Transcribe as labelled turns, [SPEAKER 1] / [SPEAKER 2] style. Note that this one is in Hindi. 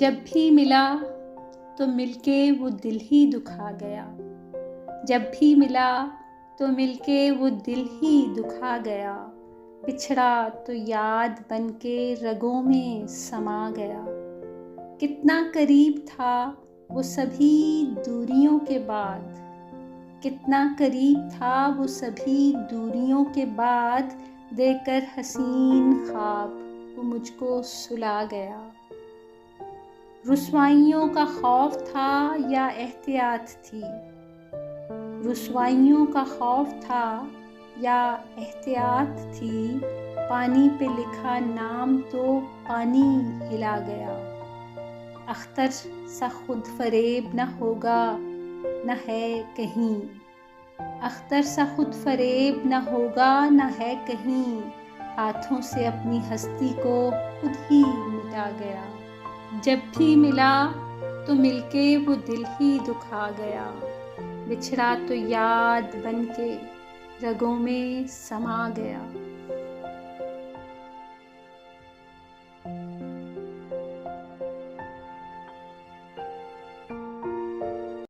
[SPEAKER 1] जब भी मिला तो मिलके वो दिल ही दुखा गया। जब भी मिला तो मिलके वो दिल ही दुखा गया। बिछड़ा तो याद बनके रगों में समा गया। कितना करीब था वो सभी दूरियों के बाद, कितना करीब था वो सभी दूरियों के बाद। देकर हसीन ख्वाब वो मुझको सुला गया। रुसवाइयों का खौफ था या एहतियात थी, रुसवाइयों का खौफ था या एहतियात थी। पानी पे लिखा नाम तो पानी हिला गया। अख्तर सा खुद फरेब न होगा न है कहीं, अख्तर सा खुद फरेब न होगा न है कहीं। हाथों से अपनी हस्ती को खुद ही मिटा गया। जब भी मिला तो मिलके वो दिल ही दुखा गया। बिछड़ा तो याद बनके रगों में समा गया।